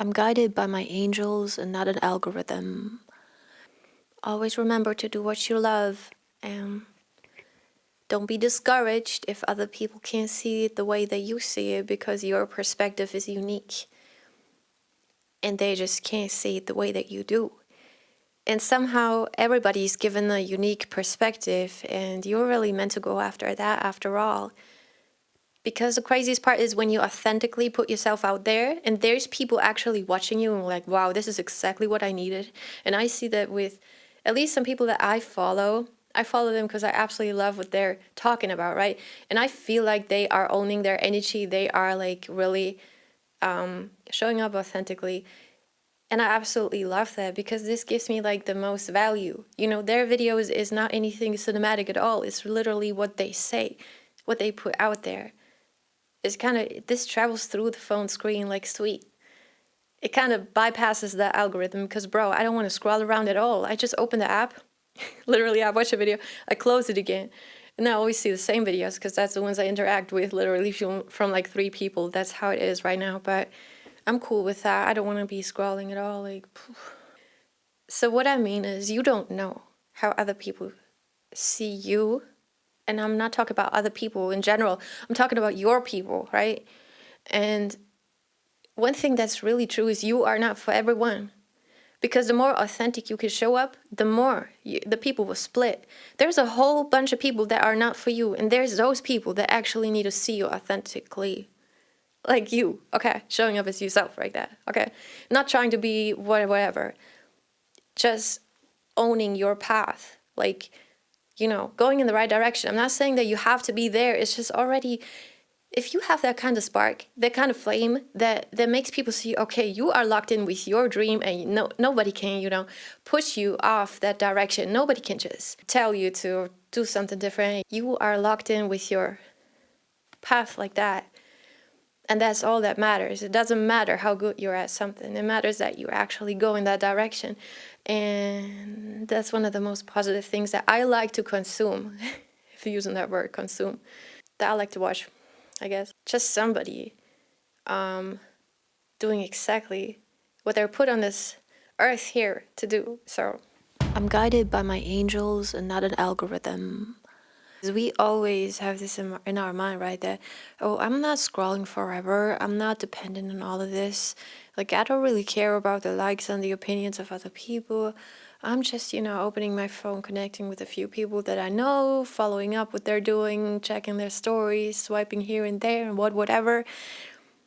I'm guided by my angels and not an algorithm. Always remember to do what you love and don't be discouraged if other people can't see it the way that you see it because your perspective is unique and they just can't see it the way that you do. And somehow everybody's given a unique perspective and you're really meant to go after that after all. Because the craziest part is when you authentically put yourself out there and there's people actually watching you and like, wow, this is exactly what I needed. And I see that with at least some people that I follow. I follow them because I absolutely love what they're talking about, right? And I feel like they are owning their energy. They are like really showing up authentically. And I absolutely love that because this gives me like the most value. You know, their videos is not anything cinematic at all. It's literally what they say, what they put out there. It's kind of, this travels through the phone screen like sweet. It kind of bypasses that algorithm because, bro, I don't want to scroll around at all. I just open the app. Literally, I watch a video, I close it again. And I always see the same videos because that's the ones I interact with literally from like 3 people. That's how it is right now. But I'm cool with that. I don't want to be scrolling at all. Like, so what I mean is you don't know how other people see you. And I'm not talking about other people in general. I'm talking about your people, right? And one thing that's really true is you are not for everyone. Because the more authentic you can show up, the more the people will split. There's a whole bunch of people that are not for you. And there's those people that actually need to see you authentically. Like you, okay? Showing up as yourself like that, okay? Not trying to be whatever. Just owning your path. Like, you know, going in the right direction. I'm not saying that you have to be there. It's just already, if you have that kind of spark, that kind of flame that makes people see, okay, you are locked in with your dream and nobody can, you know, push you off that direction. Nobody can just tell you to do something different. You are locked in with your path like that. And that's all that matters. It doesn't matter how good you're at something. It matters that you actually go in that direction. And that's one of the most positive things that I like to consume, if you're using that word, consume, that I like to watch, I guess. Just somebody doing exactly what they're put on this earth here to do. So I'm guided by my angels and not an algorithm. We always have this in our mind, right? That, oh, I'm not scrolling forever. I'm not dependent on all of this. Like, I don't really care about the likes and the opinions of other people. I'm just, you know, opening my phone, connecting with a few people that I know, following up what they're doing, checking their stories, swiping here and there and whatever.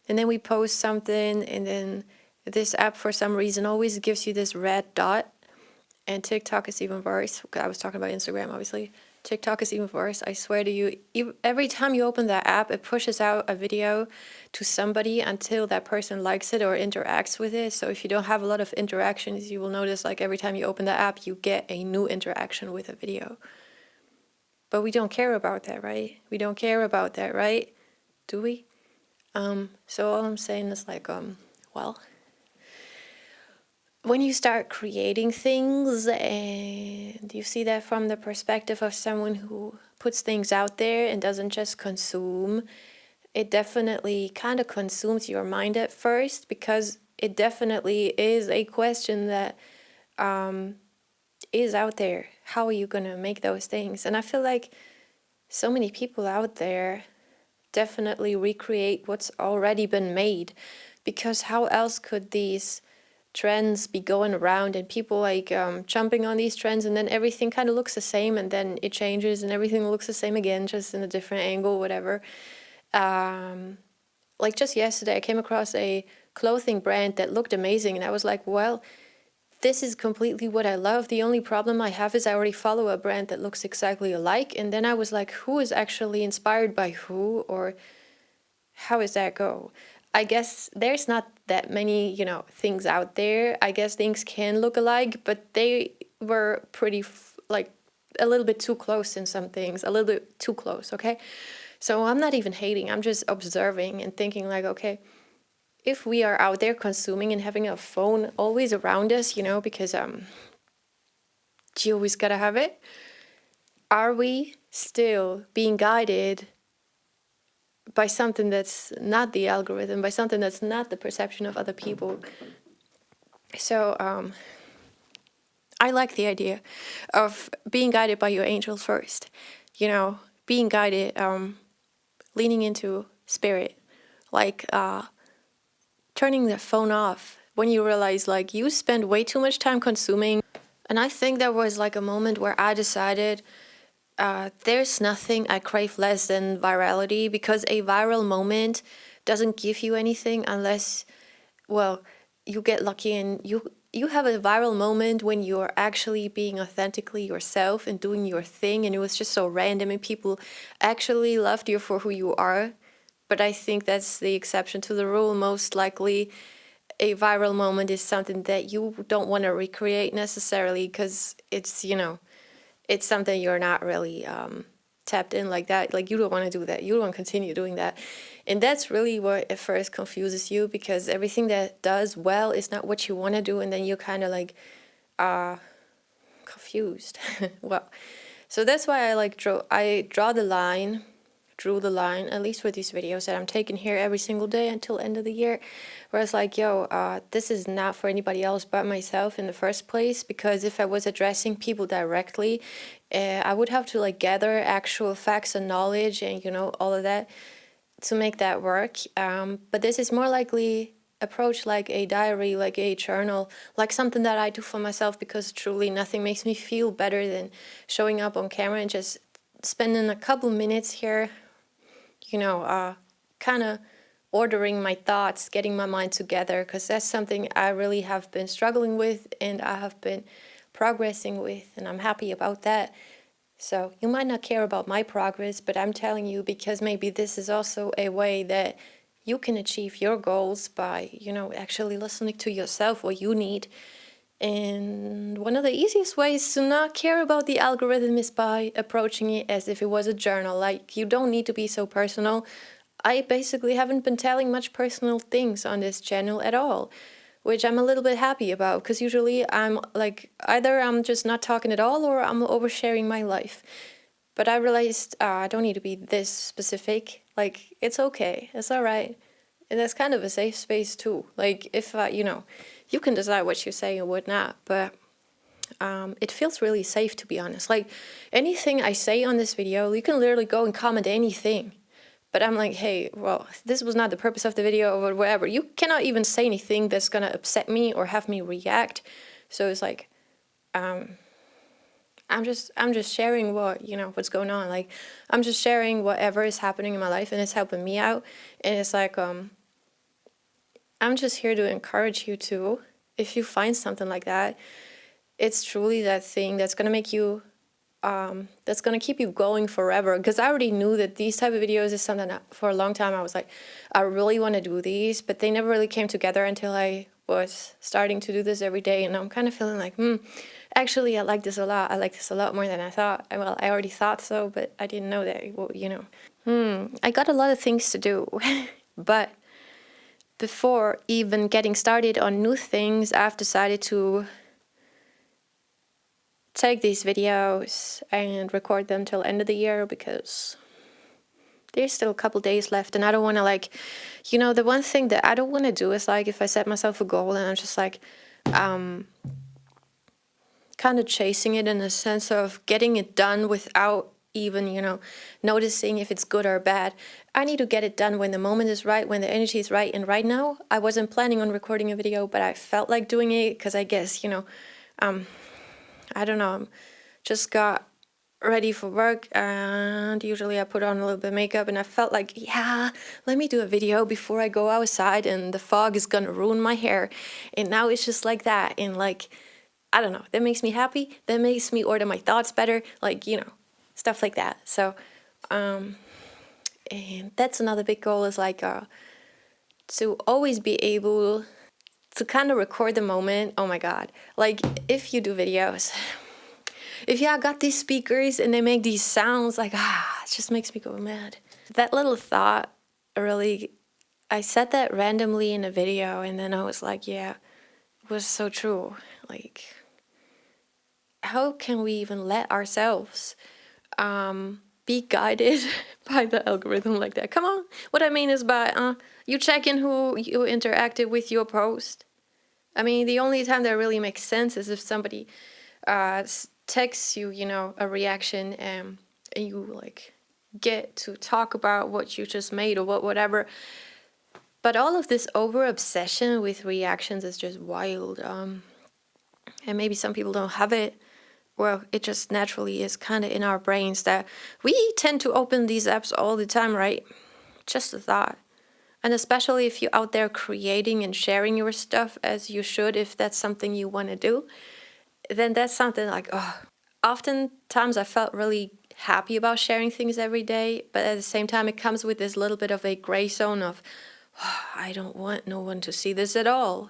And then we post something, and then this app, for some reason, always gives you this red dot. And TikTok is even worse. I was talking about Instagram, obviously. TikTok is even worse. I swear to you, every time you open that app, it pushes out a video to somebody until that person likes it or interacts with it. So if you don't have a lot of interactions, you will notice like every time you open the app, you get a new interaction with a video. But we don't care about that, right? We don't care about that, right? Do we? So all I'm saying is like, well, when you start creating things and you see that from the perspective of someone who puts things out there and doesn't just consume, it definitely kind of consumes your mind at first because it definitely is a question that is out there. How are you going to make those things? And I feel like so many people out there definitely recreate what's already been made because how else could these trends be going around and people like jumping on these trends and then everything kind of looks the same and then it changes and everything looks the same again just in a different angle, whatever. Like just yesterday I came across a clothing brand that looked amazing and I was like, well, this is completely what I love. The only problem I have is I already follow a brand that looks exactly alike. And then I was like, who is actually inspired by who, or how does that go? I guess there's not that many, you know, things out there. I guess things can look alike, but they were pretty like a little bit too close in some things, a little bit too close, okay? So I'm not even hating. I'm just observing and thinking like, okay, if we are out there consuming and having a phone always around us, you know, because you always gotta have it, are we still being guided by something that's not the algorithm, by something that's not the perception of other people. So I like the idea of being guided by your angels first, being guided, leaning into spirit, like turning the phone off when you realize like you spend way too much time consuming. And I think there was like a moment where I decided there's nothing I crave less than virality, because a viral moment doesn't give you anything unless, well, you get lucky and you have a viral moment when you're actually being authentically yourself and doing your thing, and it was just so random and people actually loved you for who you are. But I think that's the exception to the rule. Most likely a viral moment is something that you don't want to recreate necessarily, because it's something you're not really tapped in like that. Like, you don't want to do that. You don't want to continue doing that. And that's really what at first confuses you, because everything that does well is not what you want to do. And then you're kind of like confused. Well, so that's why I drew the line, at least for these videos that I'm taking here every single day until end of the year, where it's like, this is not for anybody else but myself in the first place, because if I was addressing people directly, I would have to like gather actual facts and knowledge and all of that to make that work. But this is more likely approach like a diary, like a journal, like something that I do for myself, because truly nothing makes me feel better than showing up on camera and just spending a couple minutes here, kind of ordering my thoughts, getting my mind together, because that's something I really have been struggling with and I have been progressing with, and I'm happy about that. So you might not care about my progress, but I'm telling you because maybe this is also a way that you can achieve your goals by, actually listening to yourself, what you need. And one of the easiest ways to not care about the algorithm is by approaching it as if it was a journal. Like, you don't need to be so personal. I basically haven't been telling much personal things on this channel at all, which I'm a little bit happy about, because usually I'm like, either I'm just not talking at all or I'm oversharing my life. But I realized I don't need to be this specific. Like, it's okay. It's all right. And that's kind of a safe space too. Like, if, you can decide what you say and what not, but it feels really safe, to be honest. Like, anything I say on this video, you can literally go and comment anything. But I'm like, hey, well, this was not the purpose of the video or whatever. You cannot even say anything that's gonna upset me or have me react. So it's like, I'm just sharing what's going on. Like, I'm just sharing whatever is happening in my life, and it's helping me out. And it's like, I'm just here to encourage you to, if you find something like that, it's truly that thing that's gonna make you, that's gonna keep you going forever. Because I already knew that these type of videos is something that for a long time I was like, I really want to do these, but they never really came together until I was starting to do this every day. And I'm kind of feeling like, actually, I like this a lot. I like this a lot more than I thought. Well, I already thought so, but I didn't know that. Well, I got a lot of things to do, but before even getting started on new things, I've decided to take these videos and record them till end of the year, because there's still a couple days left, and I don't want to the one thing that I don't want to do is like, if I set myself a goal and I'm just like kind of chasing it in the sense of getting it done without even noticing if it's good or bad. I need to get it done when the moment is right, when the energy is right. And right now I wasn't planning on recording a video, but I felt like doing it because I guess I don't know, just got ready for work, and usually I put on a little bit of makeup, and I felt like, yeah, let me do a video before I go outside and the fog is gonna ruin my hair. And now it's just like that, and like, I don't know, that makes me happy, that makes me order my thoughts better, like, stuff like that. So and that's another big goal, is like to always be able to kind of record the moment. Oh my god, like, if you do videos, if I got these speakers and they make these sounds, like, it just makes me go mad. That little thought, really, I said that randomly in a video, and then I was like, yeah, it was so true. Like, how can we even let ourselves be guided by the algorithm like that. Come on. What I mean is by you checking who you interacted with your post. I mean, the only time that really makes sense is if somebody texts you, a reaction, and you like get to talk about what you just made or whatever. But all of this over obsession with reactions is just wild. And maybe some people don't have it. Well, it just naturally is kind of in our brains that we tend to open these apps all the time, right? Just a thought. And especially if you're out there creating and sharing your stuff as you should, if that's something you want to do, then that's something like, oh, oftentimes I felt really happy about sharing things every day, but at the same time, it comes with this little bit of a gray zone of, oh, I don't want no one to see this at all.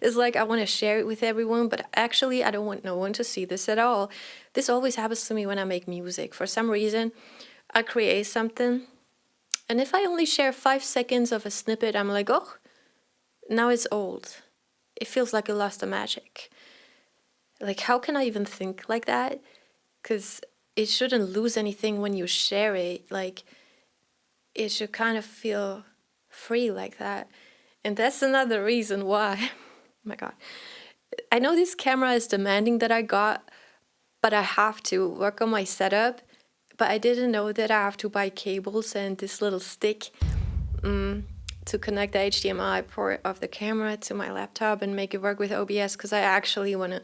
It's like I want to share it with everyone, but actually I don't want no one to see this at all. This always happens to me when I make music. For some reason, I create something, and if I only share 5 seconds of a snippet, I'm like, oh, now it's old. It feels like it lost the magic. Like, how can I even think like that? Because it shouldn't lose anything when you share it. Like, it should kind of feel free like that. And that's another reason why, oh my God, I know this camera is demanding that I got, but I have to work on my setup. But I didn't know that I have to buy cables and this little stick to connect the HDMI port of the camera to my laptop and make it work with OBS, because I actually want to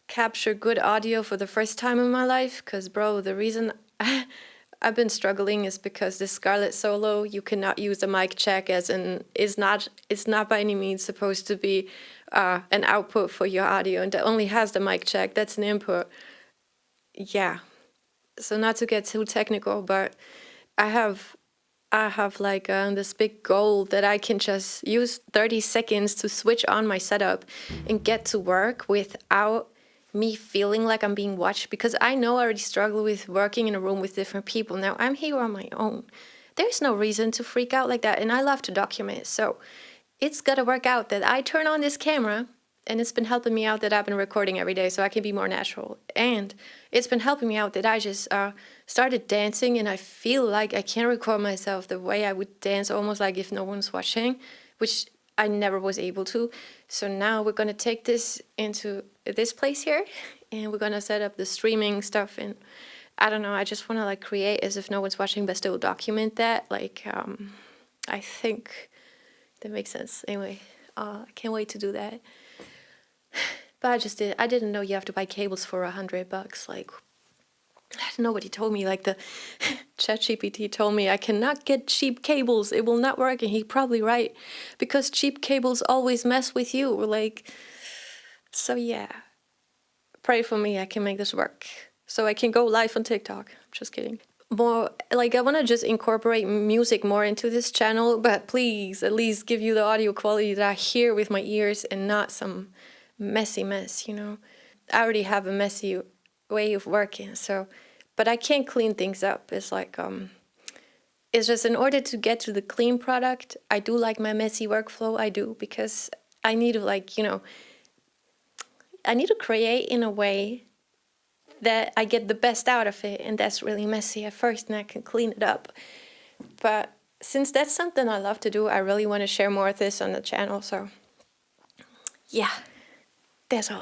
capture good audio for the first time in my life. Because, bro, the reason I've been struggling is because this Scarlett Solo, you cannot use a mic jack, as in it's not by any means supposed to be an output for your audio, and it only has the mic jack. That's an input. Yeah. So not to get too technical, but I have like this big goal that I can just use 30 seconds to switch on my setup and get to work without me feeling like I'm being watched, because I know I already struggle with working in a room with different people. Now I'm here on my own. There's no reason to freak out like that, and I love to document. So it's gotta work out that I turn on this camera, and it's been helping me out that I've been recording every day so I can be more natural. And it's been helping me out that I just started dancing, and I feel like I can record myself the way I would dance, almost like if no one's watching, which I never was able to. So now we're going to take this into this place here, and we're going to set up the streaming stuff. And I don't know, I just want to like create as if no one's watching, but still document that. Like, I think that makes sense. Anyway, I can't wait to do that. But I didn't know you have to buy cables for $100. Like, nobody told me. Like, the ChatGPT told me I cannot get cheap cables. It will not work. And he's probably right, because cheap cables always mess with you. Like, so yeah, pray for me. I can make this work so I can go live on TikTok. I'm just kidding. More like, I want to just incorporate music more into this channel, but please at least give you the audio quality that I hear with my ears and not some messy mess, I already have a messy way of working, so, but I can't clean things up. It's like, it's just in order to get to the clean product, I do like my messy workflow. I do, because I need to like, I need to create in a way that I get the best out of it, and that's really messy at first, and I can clean it up. But since that's something I love to do, I really want to share more of this on the channel, so yeah. That's all.